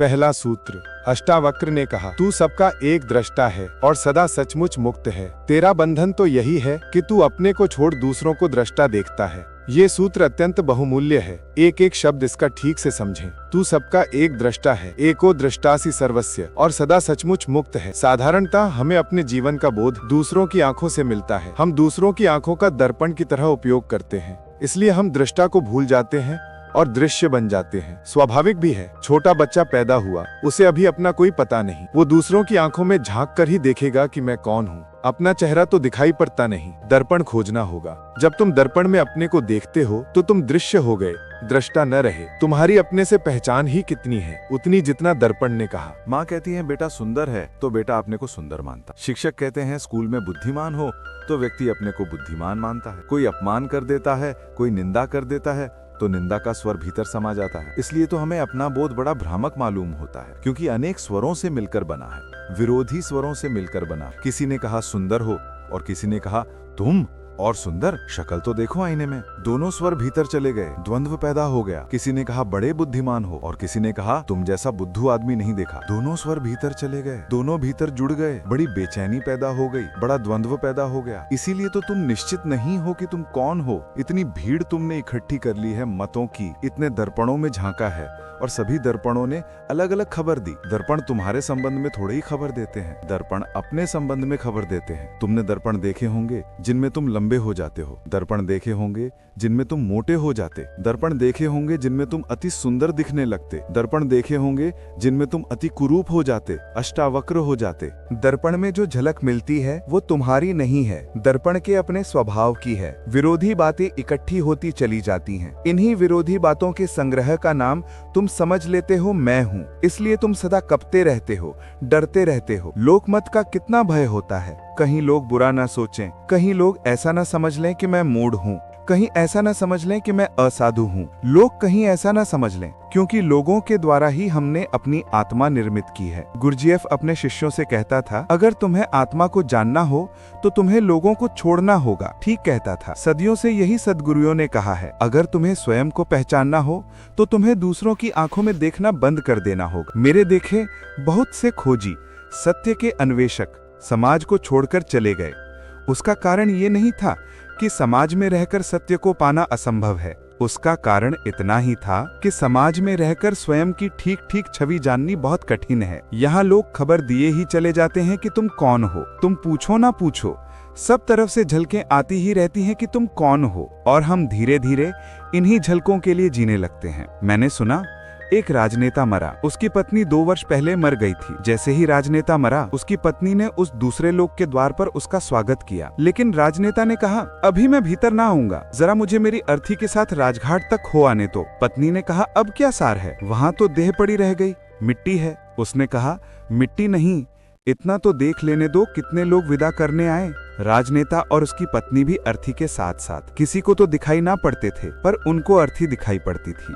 पहला सूत्र। अष्टावक्र ने कहा, तू सबका एक दृष्टा है और सदा सचमुच मुक्त है। तेरा बंधन तो यही है कि तू अपने को छोड़ दूसरों को दृष्टा देखता है। ये सूत्र अत्यंत बहुमूल्य है। एक एक शब्द इसका ठीक से समझें। तू सबका एक दृष्टा है, एको दृष्टासि सर्वस्य, और सदा सचमुच मुक्त है। साधारणतः हमें अपने जीवन का बोध दूसरों की आंखों से मिलता है। हम दूसरों की आंखों का दर्पण की तरह उपयोग करते हैं, इसलिए हम दृष्टा को भूल जाते हैं और दृश्य बन जाते हैं। स्वाभाविक भी है। छोटा बच्चा पैदा हुआ, उसे अभी अपना कोई पता नहीं। वो दूसरों की आंखों में झांक कर ही देखेगा कि मैं कौन हूँ। अपना चेहरा तो दिखाई पड़ता नहीं, दर्पण खोजना होगा। जब तुम दर्पण में अपने को देखते हो तो तुम दृश्य हो गए, दृष्टा न रहे। तुम्हारी अपने से पहचान ही कितनी है, उतनी जितना दर्पण ने कहा। माँ कहती है बेटा सुंदर है तो बेटा अपने को सुंदर मानता। शिक्षक कहते हैं स्कूल में बुद्धिमान हो तो व्यक्ति अपने को बुद्धिमान मानता है। कोई अपमान कर देता है, कोई निंदा कर देता है तो निंदा का स्वर भीतर समा जाता है। इसलिए तो हमें अपना बोध बड़ा भ्रामक मालूम होता है, क्योंकि अनेक स्वरों से मिलकर बना है, विरोधी स्वरों से मिलकर बना। किसी ने कहा सुंदर हो और किसी ने कहा तुम और सुंदर, शक्ल तो देखो आईने में। दोनों स्वर भीतर चले गए, द्वंद्व पैदा हो गया। किसी ने कहा बड़े बुद्धिमान हो और किसी ने कहा तुम जैसा बुद्धू आदमी नहीं देखा। दोनों स्वर भीतर चले गए, दोनों भीतर जुड़ गए। बड़ी बेचैनी पैदा हो गई, बड़ा द्वंद्व पैदा हो गया। इसीलिए तो तुम निश्चित नहीं हो कि तुम कौन हो। इतनी भीड़ तुमने इकट्ठी कर ली है मतों की, इतने दर्पणों में झांका है और सभी दर्पणों ने अलग अलग खबर दी। दर्पण तुम्हारे संबंध में थोड़े ही खबर देते हैं, दर्पण अपने संबंध में खबर देते हैं। तुमने दर्पण देखे होंगे जिनमें तुम लंबे हो जाते हो, दर्पण देखे होंगे जिनमें तुम मोटे हो जाते, दर्पण देखे होंगे जिनमें तुम अति सुंदर दिखने लगते, दर्पण देखे होंगे जिनमें तुम अति कुरूप हो जाते, अष्टावक्र हो जाते। दर्पण में जो झलक मिलती है वो तुम्हारी नहीं है, दर्पण के अपने स्वभाव की है। विरोधी बातें इकट्ठी होती चली जाती हैं। इन्हीं विरोधी बातों के संग्रह का नाम तुम समझ लेते हो मैं हूँ। इसलिए तुम सदा कपते रहते हो, डरते रहते हो। लोकमत का कितना भय होता है। कहीं लोग बुरा ना सोचें, कहीं लोग ऐसा ना समझ लें कि मैं मूढ़ हूँ, कहीं ऐसा ना समझ लें कि मैं असाधु हूँ। लोग कहीं ऐसा ना समझ लें, क्योंकि लोगों के द्वारा ही हमने अपनी आत्मा निर्मित की है। गुरजीएफ अपने शिष्यों से कहता था, अगर तुम्हें आत्मा को जानना हो तो तुम्हें लोगों को छोड़ना होगा। ठीक कहता था। सदियों से यही सद्गुरुओं ने कहा है। अगर तुम्हें स्वयं को पहचानना हो तो तुम्हें दूसरों की आंखों में देखना बंद कर देना होगा। मेरे देखे बहुत से खोजी, सत्य के अन्वेषक समाज को छोड़कर चले गए। उसका कारण ये नहीं था कि समाज में रहकर सत्य को पाना असंभव है। उसका कारण इतना ही था कि समाज में रहकर स्वयं की ठीक ठीक छवि जाननी बहुत कठिन है। यहाँ लोग खबर दिए ही चले जाते हैं कि तुम कौन हो। तुम पूछो ना पूछो, सब तरफ से झलकें आती ही रहती हैं कि तुम कौन हो, और हम धीरे धीरे इन्हीं झलकों के लिए जीने लगते हैं। मैंने सुना एक राजनेता मरा। उसकी पत्नी 2 वर्ष पहले मर गई थी। जैसे ही राजनेता मरा, उसकी पत्नी ने उस दूसरे लोग के द्वार पर उसका स्वागत किया। लेकिन राजनेता ने कहा, अभी मैं भीतर ना आऊंगा, जरा मुझे मेरी अर्थी के साथ राजघाट तक हो आने दो। पत्नी ने कहा, अब क्या सार है, वहां तो देह पड़ी रह गई, मिट्टी है। उसने कहा, मिट्टी नहीं, इतना तो देख लेने दो कितने लोग विदा करने आए। राजनेता और उसकी पत्नी भी अर्थी के साथ साथ। किसी को तो दिखाई ना पड़ते थे, पर उनको अर्थी दिखाई पड़ती थी।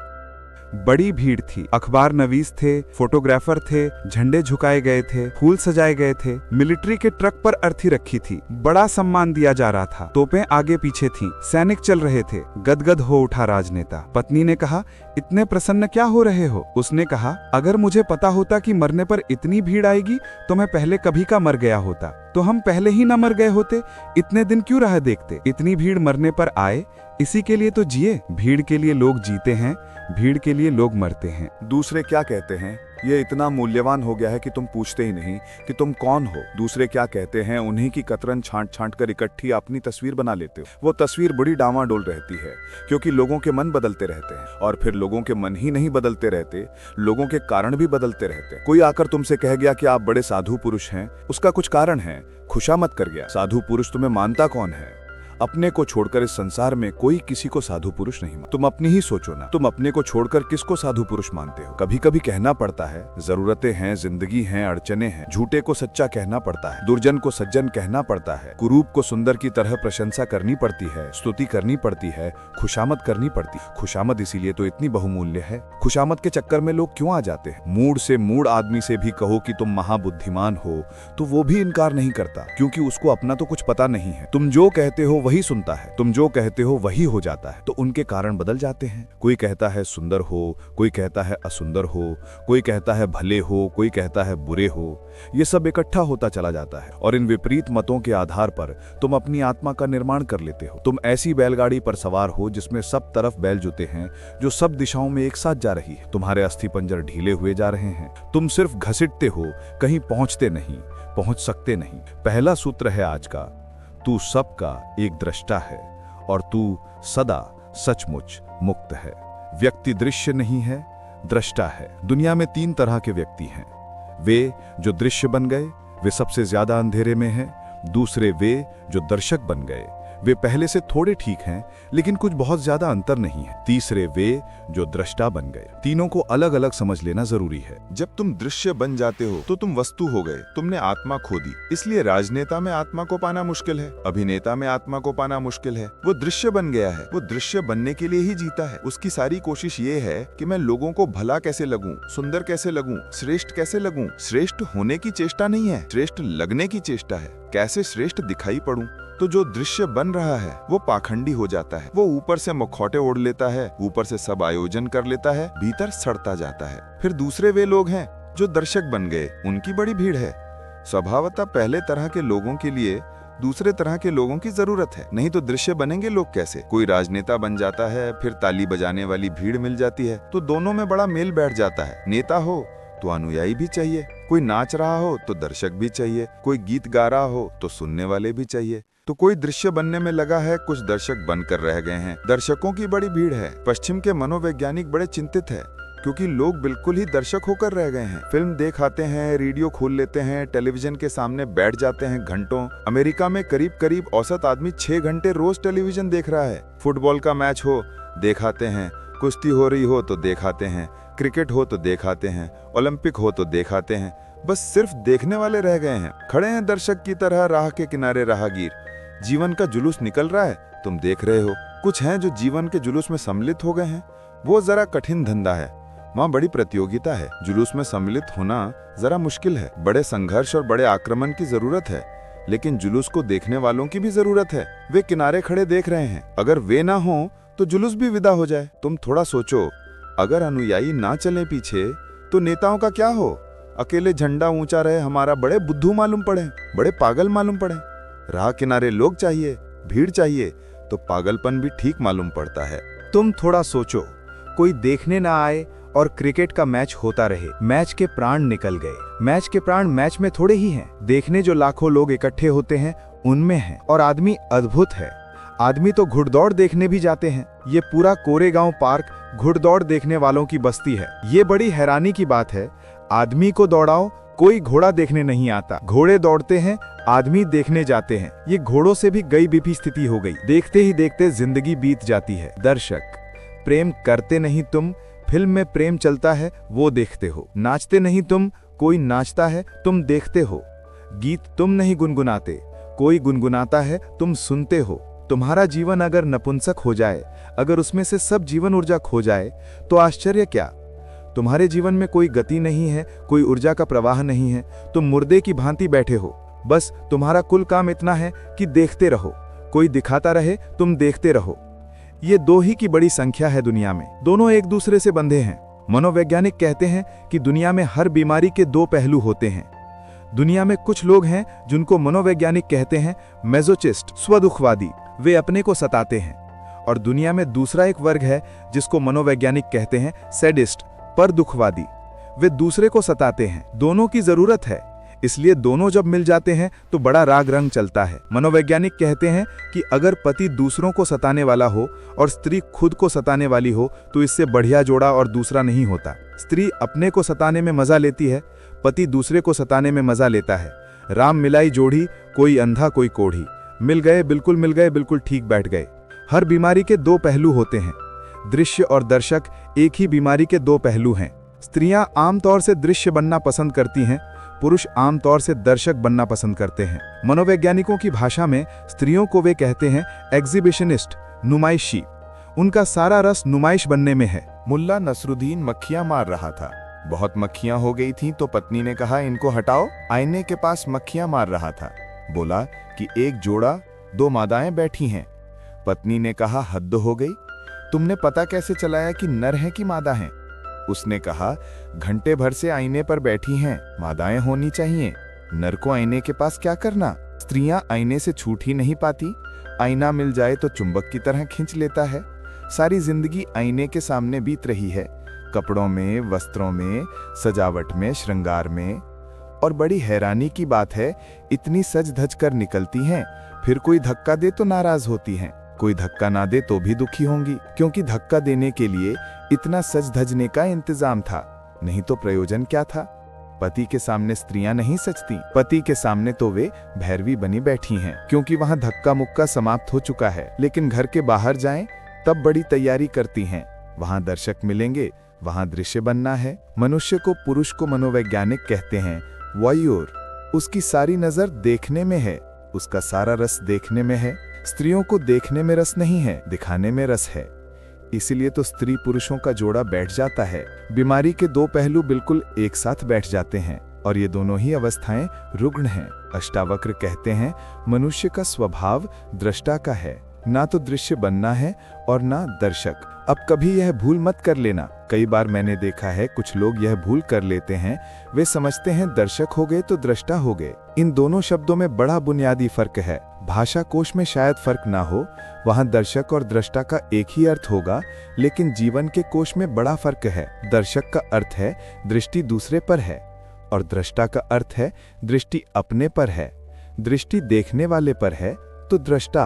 बड़ी भीड़ थी। अखबार नवीस थे, फोटोग्राफर थे, झंडे झुकाए गए थे, फूल सजाए गए थे। मिलिट्री के ट्रक पर अर्थी रखी थी। बड़ा सम्मान दिया जा रहा था। तोपें आगे पीछे थीं, सैनिक चल रहे थे। गदगद हो उठा राजनेता। पत्नी ने कहा, इतने प्रसन्न क्या हो रहे हो? उसने कहा, अगर मुझे पता होता कि मरने पर इतनी भीड़ आएगी तो मैं पहले कभी का मर गया होता। तो हम पहले ही न मर गए होते, इतने दिन क्यों राह देखते? इतनी भीड़ मरने पर आए, इसी के लिए तो जिए। भीड़ के लिए लोग जीते हैं, भीड़ के लिए लोग मरते हैं। दूसरे क्या कहते हैं ये इतना मूल्यवान हो गया है कि तुम पूछते ही नहीं कि तुम कौन हो। दूसरे क्या कहते हैं उन्हीं की कतरन छांट छांट कर इकट्ठी अपनी तस्वीर बना लेते हो। वो तस्वीर बड़ी डामाडोल रहती है, क्योंकि लोगों के मन बदलते रहते हैं। और फिर लोगों के मन ही नहीं बदलते रहते, लोगों के कारण भी बदलते रहते हैं। कोई आकर तुमसे कह गया कि आप बड़े साधु पुरुष हैं, उसका कुछ कारण है, खुशामद कर गया। साधु पुरुष तुम्हें मानता कौन है? अपने को छोड़कर इस संसार में कोई किसी को साधु पुरुष नहीं मानता। तुम अपनी ही सोचो ना, तुम अपने को छोड़कर किसको साधु पुरुष मानते हो? कभी कभी कहना पड़ता है, जरूरतें हैं, जिंदगी है, अड़चने हैं। झूठे को सच्चा कहना पड़ता है, दुर्जन को सज्जन कहना पड़ता है, कुरूप को सुंदर की तरह प्रशंसा करनी पड़ती है, स्तुति करनी पड़ती है, खुशामद करनी पड़ती है। खुशामद इसीलिए तो इतनी बहुमूल्य है। खुशामद के चक्कर में लोग क्यों आ जाते हैं? मूड से मूड आदमी से भी कहो कि तुम महाबुद्धिमान हो तो वो भी इनकार नहीं करता, क्योंकि उसको अपना तो कुछ पता नहीं है। तुम जो कहते हो वही सुनता है, तुम जो कहते हो वही हो जाता है। तो उनके कारण बदल जाते हैं। कोई कहता है सुंदर हो, कोई कहता है असुंदर हो, कोई कहता है भले हो, कोई कहता है बुरे हो। ये सब इकट्ठा होता चला जाता है और इन विपरीत मतों के आधार पर तुम अपनी आत्मा का निर्माण कर लेते हो। तुम ऐसी बैलगाड़ी पर सवार हो जिसमें सब तरफ बैल जुते हैं, जो सब दिशाओं में एक साथ जा रही है। तुम्हारे अस्थिपंजर ढीले हुए जा रहे हैं, तुम सिर्फ घसीटते हो, कहीं पहुंचते नहीं, पहुंच सकते नहीं। पहला सूत्र है आज का, तू सबका एक दृष्टा है और तू सदा सचमुच मुक्त है। व्यक्ति दृश्य नहीं है, दृष्टा है। दुनिया में 3 तरह के व्यक्ति हैं। वे जो दृश्य बन गए, वे सबसे ज्यादा अंधेरे में हैं। दूसरे वे जो दर्शक बन गए, वे पहले से थोड़े ठीक हैं, लेकिन कुछ बहुत ज्यादा अंतर नहीं है। तीसरे वे जो दृष्टा बन गए। तीनों को अलग अलग समझ लेना जरूरी है। जब तुम दृश्य बन जाते हो तो तुम वस्तु हो गए, तुमने आत्मा खो दी। इसलिए राजनेता में आत्मा को पाना मुश्किल है, अभिनेता में आत्मा को पाना मुश्किल है। वो दृश्य बन गया है, वो दृश्य बनने के लिए ही जीता है। उसकी सारी कोशिश ये है कि मैं लोगों को भला कैसे लगूं, सुंदर कैसे लगूं, श्रेष्ठ कैसे लगूं। श्रेष्ठ होने की चेष्टा नहीं है, श्रेष्ठ लगने की चेष्टा है। कैसे श्रेष्ठ दिखाई पड़ूं। तो जो दृश्य बन रहा है वो पाखंडी हो जाता है। वो ऊपर से मुखौटे ओढ़ लेता है, ऊपर से सब आयोजन कर लेता है, भीतर सड़ता जाता है। फिर दूसरे वे लोग हैं जो दर्शक बन गए, उनकी बड़ी भीड़ है। स्वभावतः पहले तरह के लोगों के लिए दूसरे तरह के लोगों की जरूरत है, नहीं तो दृश्य बनेंगे लोग कैसे। कोई राजनेता बन जाता है, फिर ताली बजाने वाली भीड़ मिल जाती है, तो दोनों में बड़ा मेल बैठ जाता है। नेता हो तो अनुयायी भी चाहिए, कोई नाच रहा हो तो दर्शक भी चाहिए, कोई गीत गा रहा हो तो सुनने वाले भी चाहिए। तो कोई दृश्य बनने में लगा है, कुछ दर्शक बनकर रह गए हैं। दर्शकों की बड़ी भीड़ है। पश्चिम के मनोवैज्ञानिक बड़े चिंतित है, क्योंकि लोग बिल्कुल ही दर्शक होकर रह गए हैं। फिल्म देख आते हैं, रेडियो खोल लेते हैं, टेलीविजन के सामने बैठ जाते हैं घंटों। अमेरिका में करीब करीब औसत आदमी 6 घंटे रोज टेलीविजन देख रहा है। फुटबॉल का मैच हो देखाते हैं, कुश्ती हो रही हो तो देखाते हैं, क्रिकेट हो तो देखाते हैं, ओलंपिक हो तो देखाते हैं। बस सिर्फ देखने वाले रह गए हैं। खड़े हैं दर्शक की तरह राह के किनारे राहगीर। जीवन का जुलूस निकल रहा है, तुम देख रहे हो। कुछ हैं जो जीवन के जुलूस में सम्मिलित हो गए हैं। वो जरा कठिन धंधा है, वहाँ बड़ी प्रतियोगिता है। जुलूस में सम्मिलित होना जरा मुश्किल है। बड़े संघर्ष और बड़े आक्रमण की जरूरत है, लेकिन जुलूस को देखने वालों की भी जरूरत है। वे किनारे खड़े देख रहे हैं, अगर वे ना हो तो जुलूस भी विदा हो जाए। तुम थोड़ा सोचो, अगर अनुयायी ना चले पीछे तो नेताओं का क्या हो। अकेले झंडा ऊंचा रहे हमारा, बड़े बुद्धू मालूम पड़े, बड़े पागल मालूम पड़े। राह किनारे लोग चाहिए, भीड़ चाहिए, तो पागलपन भी ठीक मालूम पड़ता है। तुम थोड़ा सोचो, कोई देखने ना आए और क्रिकेट का मैच होता रहे, मैच के प्राण निकल गए। मैच के प्राण मैच में थोड़े ही हैं, देखने जो लाखों लोग इकट्ठे होते हैं उनमें हैं। और आदमी अद्भुत है, आदमी तो घुड़दौड़ देखने भी जाते हैं। ये पूरा कोरेगांव पार्क घुड़दौड़ देखने वालों की बस्ती है। ये बड़ी हैरानी की बात है, आदमी को दौड़ाओ, कोई घोड़ा देखने नहीं आता। घोड़े दौड़ते हैं, आदमी देखने जाते हैं। ये घोड़ों से भी गई बीपी स्थिति हो गई। देखते ही देखते जिंदगी बीत जाती है। दर्शक, प्रेम करते नहीं तुम, फिल्म में प्रेम चलता है वो देखते हो। नाचते नहीं तुम, कोई नाचता है तुम देखते हो। गीत तुम नहीं गुनगुनाते, कोई गुनगुनाता है तुम सुनते हो। तुम्हारा जीवन अगर नपुंसक हो जाए, अगर उसमें से सब जीवन ऊर्जा खो जाए, तो आश्चर्य क्या। तुम्हारे जीवन में कोई गति नहीं है, कोई ऊर्जा का प्रवाह नहीं है, तुम मुर्दे की भांति बैठे हो। बस तुम्हारा कुल काम इतना है कि देखते रहो, कोई दिखाता रहे तुम देखते रहो। ये 2 ही की बड़ी संख्या है दुनिया में, दोनों एक दूसरे से बंधे हैं। मनोवैज्ञानिक कहते हैं कि दुनिया में हर बीमारी के 2 पहलू होते हैं। दुनिया में कुछ लोग हैं जिनको मनोवैज्ञानिक कहते हैं मेजोचिस्ट, स्वदुखवादी, वे अपने को सताते हैं। और दुनिया में दूसरा एक वर्ग है जिसको मनोवैज्ञानिक कहते हैं सैडिस्ट, पर दुखवादी, वे दूसरे को सताते हैं। दोनों की जरूरत है, इसलिए दोनों जब मिल जाते हैं तो बड़ा राग रंग चलता है। मनोवैज्ञानिक कहते हैं कि अगर पति दूसरों को सताने वाला हो और स्त्री खुद को सताने वाली हो तो इससे बढ़िया जोड़ा और दूसरा नहीं होता। स्त्री अपने को सताने में मजा लेती है, पति दूसरे को सताने में मजा लेता है। राम मिलाई जोड़ी, कोई अंधा कोई कोढ़ी, मिल गए बिल्कुल ठीक बैठ गए। हर बीमारी के 2 पहलू होते हैं। दृश्य और दर्शक एक ही बीमारी के 2 पहलू हैं। स्त्रियां आमतौर से दृश्य बनना पसंद करती हैं, पुरुष आमतौर से दर्शक बनना पसंद करते हैं। मनोवैज्ञानिकों की भाषा में स्त्रियों को वे कहते हैं एग्जिबिशनिस्ट, नुमाइशी। उनका सारा रस नुमाइश बनने में है। मुल्ला नसरुद्दीन मक्खियां मार रहा था। बहुत मक्खियां हो गई थीं तो पत्नी ने कहा, इनको हटाओ। आईने के पास मक्खियां मार रहा था। बोला कि एक जोड़ा 2 मादाएं बैठी हैं। पत्नी ने कहा, हद हो गई, तुमने पता कैसे चलाया कि नर हैं कि मादा हैं? उसने कहा, घंटे भर से आईने पर बैठी हैं, मादाएं होनी चाहिए, नर को आईने के पास क्या करना? स्त्रियां आईने से छूट ही नहीं पाती, आईना मिल जाए तो चुंबक की तरह खींच लेता है। सारी जिंदगी आईने के सामने बीत रही है, कपड़ों में, वस्त्रों में, सजावट में, श्रृंगार में। और बड़ी हैरानी की बात है, इतनी सज धज कर निकलती हैं, फिर कोई धक्का दे तो नाराज होती हैं, कोई धक्का ना दे तो भी दुखी होंगी, क्योंकि धक्का देने के लिए इतना सज धजने का इंतजाम था, नहीं तो प्रयोजन क्या था? पति के सामने स्त्रियां नहीं सजती, पति के सामने तो वे भैरवी बनी बैठी हैं, क्योंकि वहां धक्का मुक्का समाप्त हो चुका है। लेकिन घर के बाहर जाएं तब बड़ी तैयारी करती हैं, वहां दर्शक मिलेंगे, वहां दृश्य बनना है। मनुष्य को, पुरुष को मनोवैज्ञानिक कहते हैं वायुर। उसकी सारी नजर देखने में है, उसका सारा रस देखने में है। स्त्रियों को देखने में रस नहीं है, दिखाने में रस है। इसीलिए तो स्त्री पुरुषों का जोड़ा बैठ जाता है। बीमारी के 2 पहलू बिल्कुल एक साथ बैठ जाते हैं, और ये दोनों ही अवस्थाएं रुग्ण हैं। अष्टावक्र कहते हैं, मनुष्य का स्वभाव दृष्टा का है, ना तो दृश्य बनना है और ना दर्शक। अब कभी यह भूल मत कर लेना। कई बार मैंने देखा है कुछ लोग यह भूल कर लेते हैं, वे समझते हैं दर्शक हो गए तो दृष्टा हो गए। इन दोनों शब्दों में बड़ा बुनियादी फर्क है। भाषा कोश में शायद फर्क ना हो, वहां दर्शक और दृष्टा का एक ही अर्थ होगा, लेकिन जीवन के कोश में बड़ा फर्क है। दर्शक का अर्थ है दृष्टि दूसरे पर है, और दृष्टा का अर्थ है दृष्टि अपने पर है। दृष्टि देखने वाले पर है तो दृष्टा,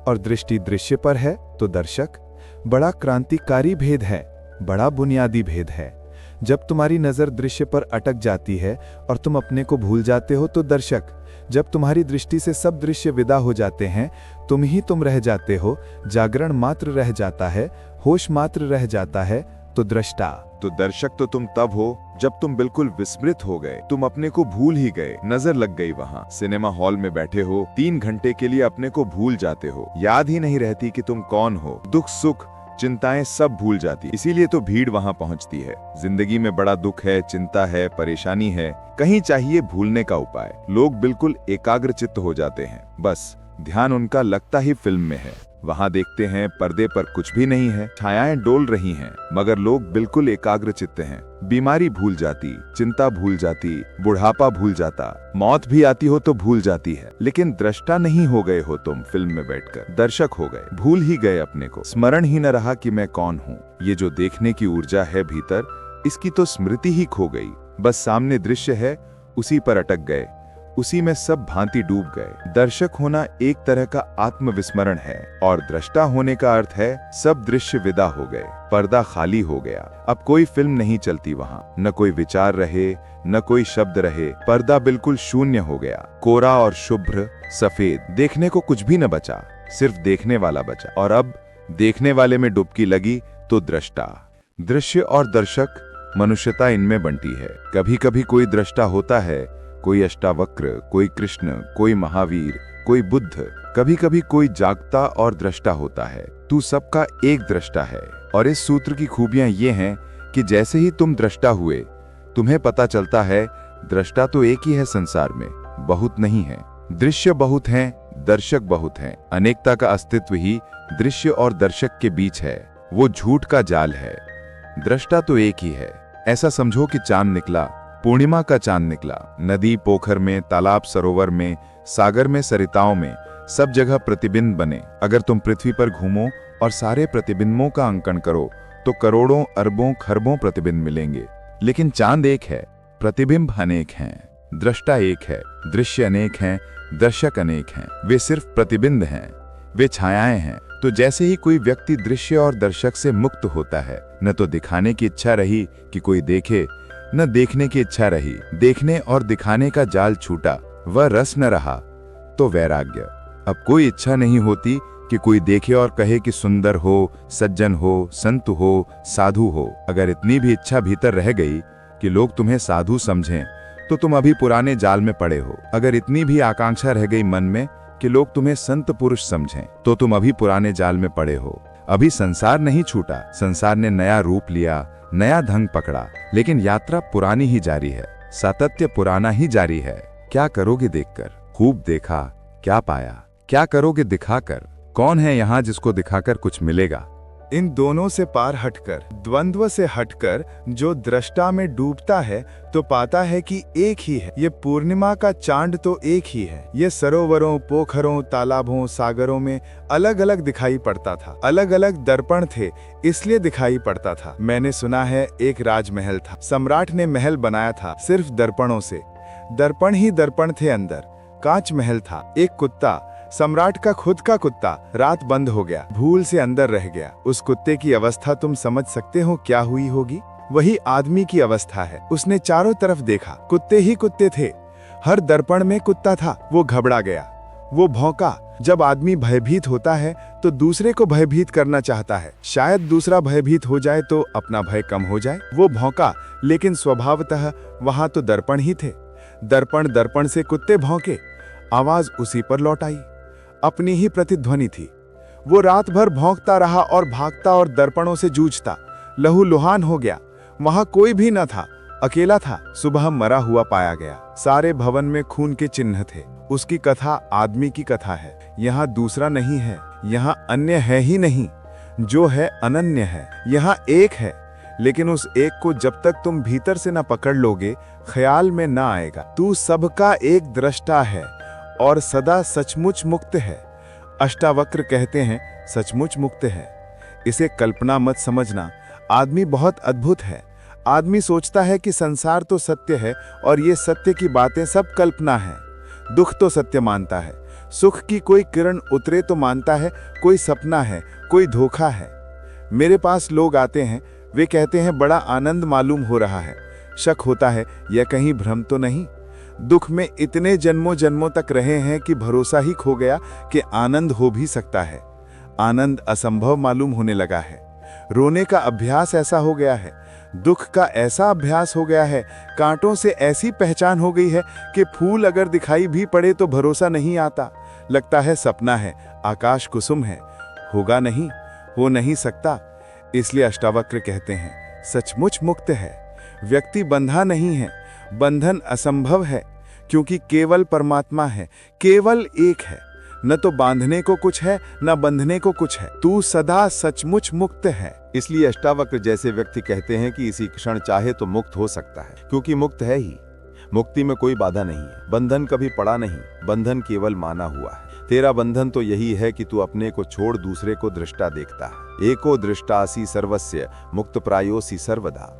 और दृष्टि दृश्य पर है तो दर्शक। बड़ा क्रांतिकारी भेद है, बड़ा बुनियादी भेद है। जब तुम्हारी नजर दृश्य पर अटक जाती है और तुम अपने को भूल जाते हो तो दर्शक। जब तुम्हारी दृष्टि से सब दृश्य विदा हो जाते हैं, तुम ही तुम रह जाते हो, जागरण मात्र रह जाता है, होश मात्र रह जाता है, तो दृष्टा। तो दर्शक तो तुम तब हो जब तुम बिल्कुल विस्मृत हो गए, तुम अपने को भूल ही गए, नजर लग गई वहाँ। सिनेमा हॉल में बैठे हो, 3 घंटे के लिए अपने को भूल जाते हो, याद ही नहीं रहती कि तुम कौन हो, दुख सुख चिंताएं सब भूल जाती। इसीलिए तो भीड़ वहाँ पहुँचती है। जिंदगी में बड़ा दुख है, चिंता है, परेशानी है, कहीं चाहिए भूलने का उपाय। लोग बिल्कुल एकाग्रचित्त हो जाते हैं, बस ध्यान उनका लगता ही फिल्म में है। वहाँ देखते हैं पर्दे पर कुछ भी नहीं है, छायाएं डोल रही हैं, मगर लोग बिल्कुल एकाग्रचित्त हैं। बीमारी भूल जाती, चिंता भूल जाती, बुढ़ापा भूल जाता, मौत भी आती हो तो भूल जाती है। लेकिन दृष्टा नहीं हो गए हो तुम फिल्म में बैठकर, दर्शक हो गए, भूल ही गए अपने को। स्मरण ही न रहा कि मैं कौन हूँ। ये जो देखने की ऊर्जा है भीतर, इसकी तो स्मृति ही खो गई। बस सामने दृश्य है, उसी पर अटक गए, उसी में सब भांति डूब गए। दर्शक होना एक तरह का आत्मविस्मरण है, और दृष्टा होने का अर्थ है सब दृश्य विदा हो गए, पर्दा खाली हो गया। अब कोई फिल्म नहीं चलती वहाँ, न कोई विचार रहे, न कोई शब्द रहे, पर्दा बिल्कुल शून्य हो गया, कोरा और शुभ्र सफेद। देखने को कुछ भी न बचा, सिर्फ देखने वाला बचा। और अब देखने वाले में डुबकी लगी तो दृष्टा। दृश्य और दर्शक, मनुष्यता इनमें बंटी है। कभी कभी कोई दृष्टा होता है, कोई अष्टावक्र, कोई कृष्ण, कोई महावीर, कोई बुद्ध। कभी कभी कोई जागता और दृष्टा होता है। तू सबका एक दृष्टा है। और इस सूत्र की खूबियां ये हैं कि जैसे ही तुम दृष्टा हुए, तुम्हें पता चलता है दृष्टा तो एक ही है संसार में, बहुत नहीं है। दृश्य बहुत हैं, दर्शक बहुत हैं। अनेकता का अस्तित्व ही दृश्य और दर्शक के बीच है। वो झूठ का जाल है। दृष्टा तो एक ही है। ऐसा समझो कि चांद निकला, पूर्णिमा का चांद निकला। नदी, पोखर में, तालाब, सरोवर में, सागर में, सरिताओं में, सब जगह प्रतिबिंब बने। अगर तुम पृथ्वी पर घूमो और सारे प्रतिबिंबों का अंकन करो तो करोड़ों, अरबों, खरबों प्रतिबिंब मिलेंगे। लेकिन चांद एक है, प्रतिबिंब अनेक हैं। दृष्टा एक है, दृश्य अनेक हैं, दर्शक अनेक हैं। वे सिर्फ प्रतिबिंब हैं, वे छायाएं हैं। तो जैसे ही कोई व्यक्ति दृश्य और दर्शक से मुक्त होता है, न तो दिखाने की इच्छा रही कि कोई देखे, न देखने की इच्छा रही, देखने और दिखाने का जाल छूटा, वह रस न रहा, तो वैराग्य। अब कोई इच्छा नहीं होती कि कोई देखे और कहे कि सुंदर हो, सज्जन हो, संत हो, साधु हो। अगर इतनी भी इच्छा भीतर रह गई कि लोग तुम्हें साधु समझें, तो तुम अभी पुराने जाल में पड़े हो। अगर इतनी भी आकांक्षा रह गई मन में कि लोग तुम्हें संत पुरुष समझें, तो तुम अभी पुराने जाल में पड़े हो। अभी संसार नहीं छूटा, संसार ने नया रूप लिया, नया ढंग पकड़ा, लेकिन यात्रा पुरानी ही जारी है, सातत्य पुराना ही जारी है। क्या करोगे देखकर? खूब देखा, क्या पाया? क्या करोगे दिखाकर? कौन है यहाँ जिसको दिखाकर कुछ मिलेगा? इन दोनों से पार हटकर, द्वंद्व से हटकर जो दृष्टा में डूबता है तो पाता है कि एक ही है। ये पूर्णिमा का चांद तो एक ही है। ये सरोवरों, पोखरों, तालाबों, सागरों में अलग अलग दिखाई पड़ता था। अलग अलग दर्पण थे, इसलिए दिखाई पड़ता था। मैंने सुना है एक राजमहल था। सम्राट ने महल बनाया था सिर्फ दर्पणों से। दर्पण ही दर्पण थे अंदर। कांच महल था। एक कुत्ता, सम्राट का खुद का कुत्ता, रात बंद हो गया, भूल से अंदर रह गया। उस कुत्ते की अवस्था तुम समझ सकते हो क्या हुई होगी? वही आदमी की अवस्था है। उसने चारों तरफ देखा, कुत्ते ही कुत्ते थे। हर दर्पण में कुत्ता था। वो घबरा गया, वो भौंका। जब आदमी भयभीत होता है तो दूसरे को भयभीत करना चाहता है। शायद दूसरा भयभीत हो जाए तो अपना भय कम हो जाए। वो भौंका, लेकिन स्वभावतः वहां तो दर्पण ही थे। दर्पण दर्पण से कुत्ते भौंके, आवाज उसी पर लौट आई। अपनी ही प्रतिध्वनि थी। वो रात भर भौंकता रहा और भागता और दर्पणों से जूझता। लहू लुहान हो गया। वहां कोई भी न था, अकेला था। सुबह मरा हुआ पाया गया। सारे भवन में खून के चिन्ह थे। उसकी कथा आदमी की कथा है। यहाँ दूसरा नहीं है, यहाँ अन्य है ही नहीं। जो है अनन्य है। यहाँ एक है, लेकिन उस एक को जब तक तुम भीतर से न पकड़ लोगे, ख्याल में न आएगा। तू सबका एक दृष्टा है और सदा सचमुच मुक्त है। अष्टावक्र कहते हैं सचमुच मुक्त है। इसे कल्पना मत समझना। आदमी बहुत अद्भुत है। आदमी सोचता है कि संसार तो सत्य है और ये सत्य की बातें सब कल्पना है। दुख तो सत्य मानता है। सुख की कोई किरण उतरे तो मानता है कोई सपना है, कोई धोखा है। मेरे पास लोग आते हैं, वे कहते हैं बड़ा आनंद मालूम हो रहा है। शक होता है यह कहीं भ्रम तो नहीं। दुख में इतने जन्मों जन्मों तक रहे हैं कि भरोसा ही खो गया कि आनंद हो भी सकता है। आनंद असंभव मालूम होने लगा है। रोने का अभ्यास ऐसा हो गया है। दुख का ऐसा अभ्यास हो गया है। कांटों से ऐसी पहचान हो गई है कि फूल अगर दिखाई भी पड़े तो भरोसा नहीं आता। लगता है सपना है, आकाश कुसुम है। होगा नहीं, हो नहीं सकता। इसलिए अष्टावक्र कहते हैं सचमुच मुक्त है। व्यक्ति बंधा नहीं है। बंधन असंभव है, क्योंकि केवल परमात्मा है। केवल एक है। न तो बांधने को कुछ है, न बंधने को कुछ है। तू सदा सचमुच मुक्त है। इसलिए अष्टावक्र जैसे व्यक्ति कहते हैं कि इसी क्षण चाहे तो मुक्त हो सकता है, क्योंकि मुक्त है ही। मुक्ति में कोई बाधा नहीं है। बंधन कभी पड़ा नहीं, बंधन केवल माना हुआ है। तेरा बंधन तो यही है कि तू अपने को छोड़ दूसरे को दृष्टा देखता है। एको दृष्टासी सर्वस्य मुक्त प्रायोसी सर्वदा।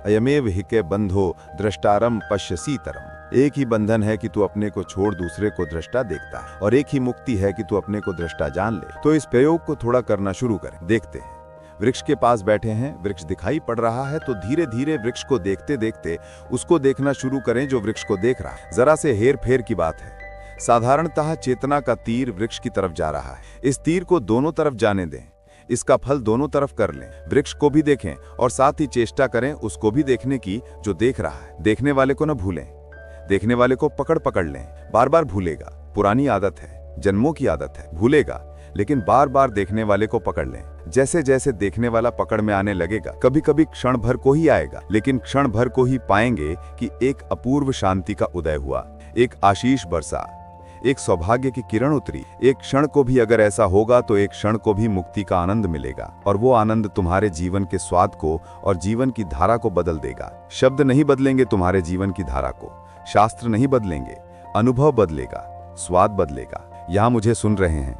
अयमेव हिके बंधो दृष्टारम पश्यसी तरम। एक ही बंधन है कि तू अपने को छोड़ दूसरे को दृष्टा देखता है, और एक ही मुक्ति है कि तू अपने को दृष्टा जान ले। तो इस प्रयोग को थोड़ा करना शुरू करें। देखते हैं, वृक्ष के पास बैठे हैं, वृक्ष दिखाई पड़ रहा है, तो धीरे धीरे वृक्ष को देखते देखते उसको देखना शुरू करें जो वृक्ष को देख रहा है। जरा से हेर फेर की बात है। साधारणतः चेतना का तीर वृक्ष की तरफ जा रहा है। इस तीर को दोनों तरफ जाने दें। इसका फल दोनों तरफ कर लें। वृक्ष को भी देखें और साथ ही चेष्टा करें उसको भी देखने की जो देख रहा है। देखने वाले को न भूलें। देखने वाले को पकड़ पकड़ लें। बार बार भूलेगा, पुरानी आदत है, जन्मों की आदत है। भूलेगा, लेकिन बार बार देखने वाले को पकड़ लें। जैसे जैसे देखने वाला पकड़ में आने लगेगा, कभी कभी क्षण भर को ही आएगा, लेकिन क्षण भर को ही पाएंगे कि एक अपूर्व शांति का उदय हुआ, एक आशीष बरसा, एक सौभाग्य की किरण उतरी। एक क्षण को भी अगर ऐसा होगा तो एक क्षण को भी मुक्ति का आनंद मिलेगा, और वो आनंद तुम्हारे जीवन के स्वाद को और जीवन की धारा को बदल देगा। शब्द नहीं बदलेंगे तुम्हारे जीवन की धारा को, शास्त्र नहीं बदलेंगे, अनुभव बदलेगा, स्वाद बदलेगा। यहाँ मुझे सुन रहे हैं,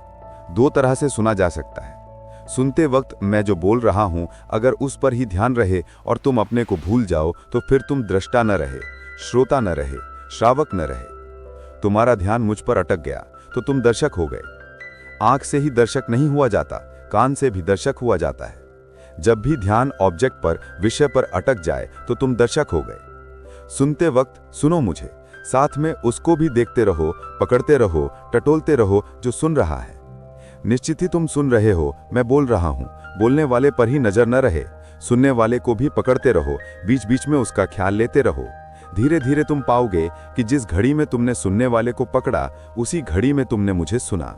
दो तरह से सुना जा सकता है। सुनते वक्त मैं जो बोल रहा हूं, अगर उस पर ही ध्यान रहे और तुम अपने को भूल जाओ तो फिर तुम दृष्टा न रहे, श्रोता न रहे, श्रावक न रहे। तुम्हारा ध्यान मुझ पर अटक गया तो तुम दर्शक हो गए। आंख से ही दर्शक नहीं हुआ जाता, कान से भी दर्शक हुआ जाता है। जब भी ध्यान ऑब्जेक्ट पर, विषय पर अटक जाए तो तुम दर्शक हो गए। सुनते वक्त सुनो मुझे, साथ में उसको भी देखते रहो, पकड़ते रहो, टटोलते रहो जो सुन रहा है। निश्चित ही तुम सुन रहे हो, मैं बोल रहा हूं। बोलने वाले पर ही नजर न रहे, सुनने वाले को भी पकड़ते रहो, बीच बीच में उसका ख्याल लेते रहो। धीरे धीरे तुम पाओगे कि जिस घड़ी में तुमने सुनने वाले को पकड़ा, उसी घड़ी में तुमने मुझे सुना।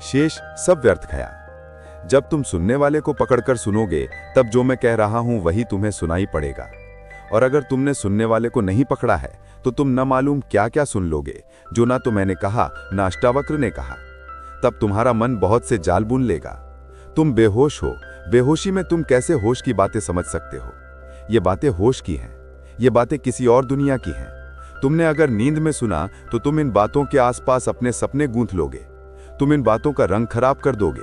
शेष सब व्यर्थ गया। जब तुम सुनने वाले को पकड़कर सुनोगे, तब जो मैं कह रहा हूं वही तुम्हें सुनाई पड़ेगा। और अगर तुमने सुनने वाले को नहीं पकड़ा है तो तुम न मालूम क्या क्या सुन लोगे, जो ना तो मैंने कहा, ना अष्टावक्र ने कहा। तब तुम्हारा मन बहुत से जाल बुन लेगा। तुम बेहोश हो, बेहोशी में तुम कैसे होश की बातें समझ सकते हो? ये बातें होश की हैं, ये बातें किसी और दुनिया की हैं। तुमने अगर नींद में सुना तो तुम इन बातों के आसपास अपने सपने गूंथ लोगे, तुम इन बातों का रंग खराब कर दोगे,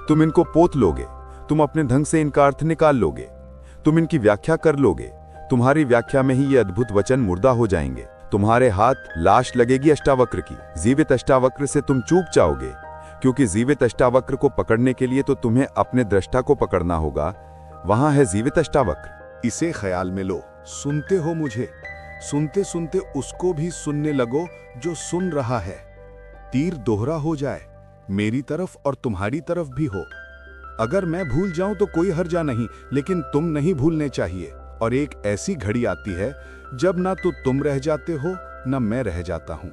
तुम इनको पोत लोगे, तुम अपने ढंग से इनका अर्थ निकाल लोगे, तुम इनकी व्याख्या कर लोगे। तुम्हारी व्याख्या में ही ये अद्भुत वचन मुर्दा हो जाएंगे। तुम्हारे हाथ लाश लगेगी अष्टावक्र की। जीवित अष्टावक्र से तुम चूक जाओगे, क्योंकि जीवित अष्टावक्र को पकड़ने के लिए तो तुम्हें अपने दृष्टा को पकड़ना होगा। वहां है जीवित अष्टावक्र। इसे ख्याल में लो। सुनते हो मुझे, सुनते सुनते उसको भी सुनने लगो जो सुन रहा है। तीर दोहरा हो जाए, मेरी तरफ और तुम्हारी तरफ भी हो। अगर मैं भूल जाऊं तो कोई हर्जा नहीं, लेकिन तुम नहीं भूलने चाहिए। और एक ऐसी घड़ी आती है जब ना तो तुम रह जाते हो ना मैं रह जाता हूं।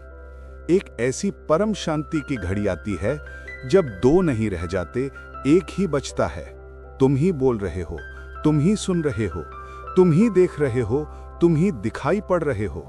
एक ऐसी परम शांति की घड़ी आती है जब दो नहीं रह जाते, एक ही बचता है। तुम ही बोल रहे हो, तुम ही सुन रहे हो, तुम ही देख रहे हो, तुम ही दिखाई पड़ रहे हो।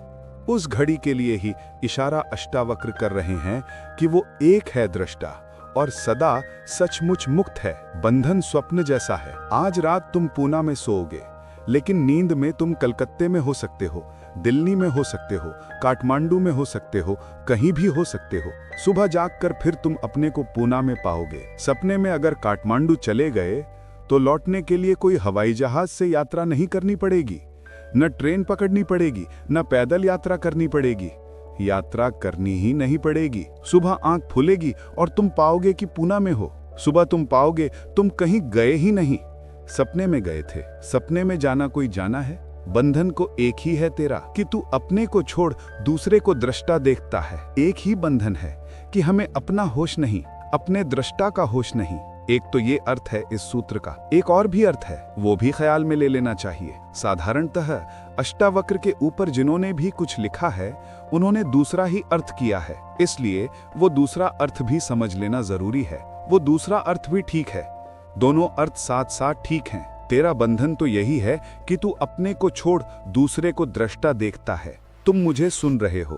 उस घड़ी के लिए ही इशारा अष्टावक्र कर रहे हैं कि वो एक है दृष्टा और सदा सचमुच मुक्त है। बंधन स्वप्न जैसा है। आज रात तुम पूना में सोओगे, लेकिन नींद में तुम कलकत्ते में हो सकते हो, दिल्ली में हो सकते हो, काठमांडू में हो सकते हो, कहीं भी हो सकते हो। सुबह जागकर फिर तुम अपने को पूना में पाओगे। सपने में अगर काठमांडू चले गए तो लौटने के लिए कोई हवाई जहाज से यात्रा नहीं करनी पड़ेगी, न ट्रेन पकड़नी पड़ेगी, न पैदल यात्रा करनी पड़ेगी। यात्रा करनी ही नहीं पड़ेगी। सुबह आंख खुलेगी और तुम पाओगे कि पूना में हो। सुबह तुम पाओगे तुम कहीं गए ही नहीं, सपने में गए थे। सपने में जाना कोई जाना है। बंधन को एक ही है तेरा कि तू अपने को छोड़ दूसरे को दृष्टा देखता है। एक ही बंधन है कि हमें अपना होश नहीं, अपने दृष्टा का होश नहीं। एक तो ये अर्थ है इस सूत्र का। एक और भी अर्थ है, वो भी ख्याल में ले लेना चाहिए। साधारणतः अष्टावक्र के ऊपर जिन्होंने भी कुछ लिखा है उन्होंने दूसरा ही अर्थ किया है, इसलिए वो दूसरा अर्थ भी समझ लेना जरूरी है। वो दूसरा अर्थ भी ठीक है, दोनों अर्थ साथ साथ ठीक हैं। तेरा बंधन तो यही है कि तू अपने को छोड़ दूसरे को दृष्टा देखता है। तुम मुझे सुन रहे हो,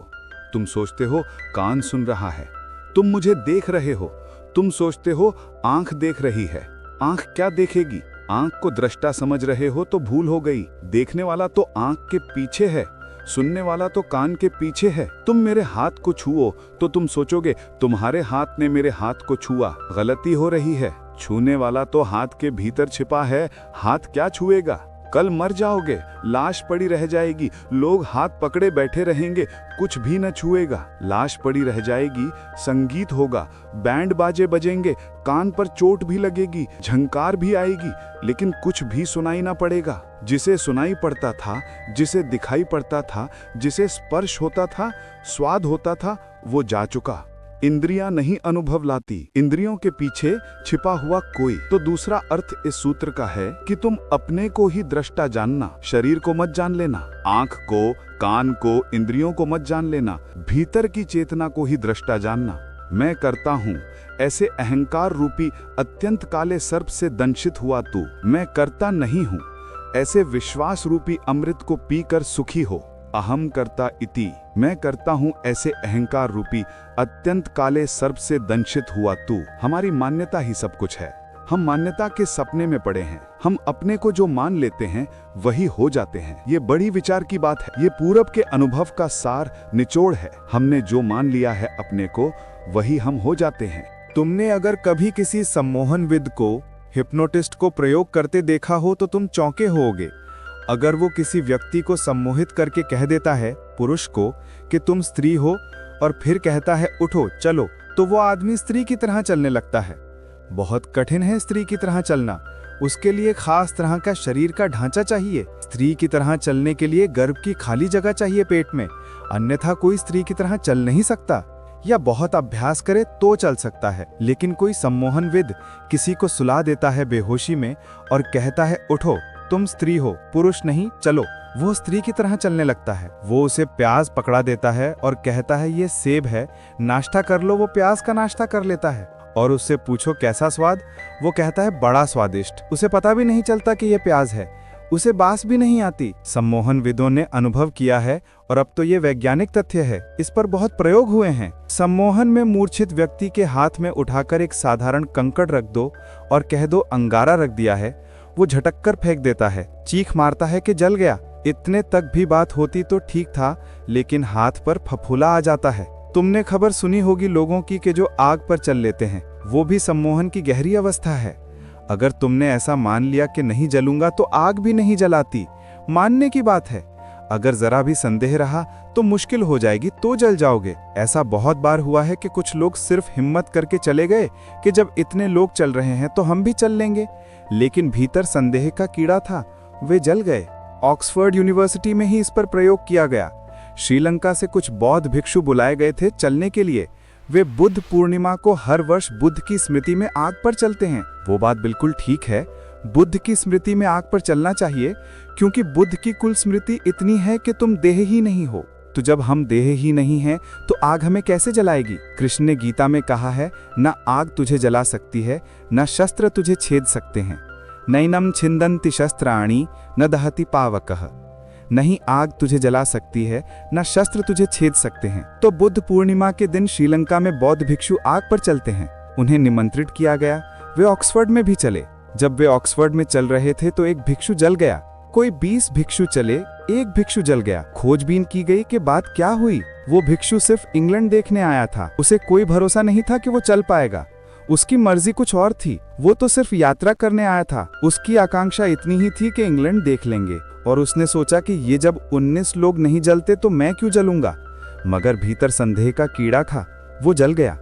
तुम सोचते हो कान सुन रहा है। तुम मुझे देख रहे हो, तुम सोचते हो आंख देख रही है। आंख क्या देखेगी? आंख को दृष्टा समझ रहे हो तो भूल हो गई। देखने वाला तो आंख के पीछे है, सुनने वाला तो कान के पीछे है। तुम मेरे हाथ को छुओ तो तुम सोचोगे तुम्हारे हाथ ने मेरे हाथ को छुआ। गलती हो रही है। छूने वाला तो हाथ के भीतर छिपा है, हाथ क्या छुएगा? कल मर जाओगे, लाश पड़ी रह जाएगी, लोग हाथ पकड़े बैठे रहेंगे, कुछ भी न छुएगा। लाश पड़ी रह जाएगी, संगीत होगा, बैंड बाजे बजेंगे, कान पर चोट भी लगेगी, झंकार भी आएगी, लेकिन कुछ भी सुनाई ना पड़ेगा। जिसे सुनाई पड़ता था, जिसे दिखाई पड़ता था, जिसे स्पर्श होता था, स्वाद होता था, वो जा चुका। इंद्रियां नहीं अनुभव लाती, इंद्रियों के पीछे छिपा हुआ कोई। तो दूसरा अर्थ इस सूत्र का है कि तुम अपने को ही दृष्टा जानना, शरीर को मत जान लेना, आंख को, कान को, इंद्रियों को मत जान लेना, भीतर की चेतना को ही दृष्टा जानना। मैं करता हूँ ऐसे अहंकार रूपी अत्यंत काले सर्प से दंशित हुआ तू। मैं करता नहीं हूँ ऐसे विश्वास रूपी अमृत को पीकर सुखी हो। अहम करता इति, मैं करता हूं ऐसे अहंकार रूपी अत्यंत काले सर्प से दंशित हुआ तू। हमारी मान्यता ही सब कुछ है। हम मान्यता के सपने में पड़े हैं। हम अपने को जो मान लेते हैं वही हो जाते हैं। ये बड़ी विचार की बात है। ये पूरब के अनुभव का सार निचोड़ है। हमने जो मान लिया है अपने को, वही हम हो जाते हैं। तुमने अगर कभी किसी सम्मोहनविद को, हिप्नोटिस्ट को प्रयोग करते देखा हो तो तुम चौंके होगे। अगर वो किसी व्यक्ति को सम्मोहित करके कह देता है, पुरुष को, कि तुम स्त्री हो, और फिर कहता है उठो चलो, तो वो आदमी स्त्री की तरह चलने लगता है। बहुत कठिन है स्त्री की तरह चलना। उसके लिए खास तरह का शरीर का ढांचा चाहिए। स्त्री की तरह चलने के लिए गर्भ की खाली जगह चाहिए पेट में, अन्यथा कोई स्त्री की तरह चल नहीं सकता। या बहुत अभ्यास करे तो चल सकता है। लेकिन कोई सम्मोहनविद किसी को सुला देता है बेहोशी में और कहता है उठो, तुम स्त्री हो, पुरुष नहीं, चलो, वो स्त्री की तरह चलने लगता है। वो उसे प्याज पकड़ा देता है और कहता है ये सेब है, नाश्ता कर लो। वो प्याज का नाश्ता कर लेता है और उससे पूछो कैसा स्वाद, वो कहता है बड़ा स्वादिष्ट। उसे पता भी नहीं चलता कि ये प्याज है। उसे बास भी नहीं आती। सम्मोहनविदों ने अनुभव किया है और अब तो ये वैज्ञानिक तथ्य है। इस पर बहुत प्रयोग हुए हैं। सम्मोहन में मूर्छित व्यक्ति के हाथ में उठाकर एक साधारण कंकड़ रख दो और कह दो अंगारा रख दिया है, वो झटक कर फेंक देता है, चीख मारता है कि जल गया। इतने तक भी बात होती तो ठीक था, लेकिन हाथ पर फफूला आ जाता है। तुमने खबर सुनी होगी लोगों की कि जो आग पर चल लेते हैं, वो भी सम्मोहन की गहरी अवस्था है। अगर तुमने ऐसा मान लिया कि नहीं जलूंगा तो आग भी नहीं जलाती, मानने की बात है। अगर जरा भी संदेह रहा तो मुश्किल हो जाएगी, तो जल जाओगे। ऐसा बहुत बार हुआ है कि कुछ लोग सिर्फ हिम्मत करके चले गए कि जब इतने लोग चल रहे हैं तो हम भी चल लेंगे, लेकिन भीतर संदेह का कीड़ा था, वे जल गए। ऑक्सफोर्ड यूनिवर्सिटी में ही इस पर प्रयोग किया गया। श्रीलंका से कुछ बौद्ध भिक्षु बुलाए गए थे चलने के लिए। वे बुद्ध पूर्णिमा को हर वर्ष बुद्ध की स्मृति में आग पर चलते हैं। वो बात बिल्कुल ठीक है, बुद्ध की स्मृति में आग पर चलना चाहिए, क्योंकि बुद्ध की कुल स्मृति इतनी है कि तुम देह ही नहीं हो। तो जब हम देह ही नहीं हैं तो आग हमें कैसे जलाएगी? कृष्ण ने गीता में कहा है, न आग तुझे जला सकती है, न शस्त्र तुझे छेद सकते हैं। नैनम छिंदन्ति शस्त्राणि न दहति पावकः। नहीं आग तुझे जला सकती है, न शस्त्र तुझे छेद सकते हैं। तो बुद्ध पूर्णिमा के दिन श्रीलंका में बौद्ध भिक्षु आग पर चलते हैं। उन्हें निमंत्रित किया गया, वे ऑक्सफोर्ड में भी चले। जब वे ऑक्सफोर्ड में चल रहे थे तो एक भिक्षु जल गया। कोई 20 भिक्षु चले, एक भिक्षु जल गया। खोजबीन की गई कि बात क्या हुई। वो भिक्षु सिर्फ इंग्लैंड देखने आया था, उसे कोई भरोसा नहीं था कि वो चल पाएगा। उसकी मर्जी कुछ और थी, वो तो सिर्फ यात्रा करने आया था। उसकी आकांक्षा इतनी ही थी कि इंग्लैंड देख लेंगे, और उसने सोचा कि ये जब 19 लोग नहीं जलते तो मैं क्यों जलूंगा। मगर भीतर संदेह का कीड़ा था, वो जल गया।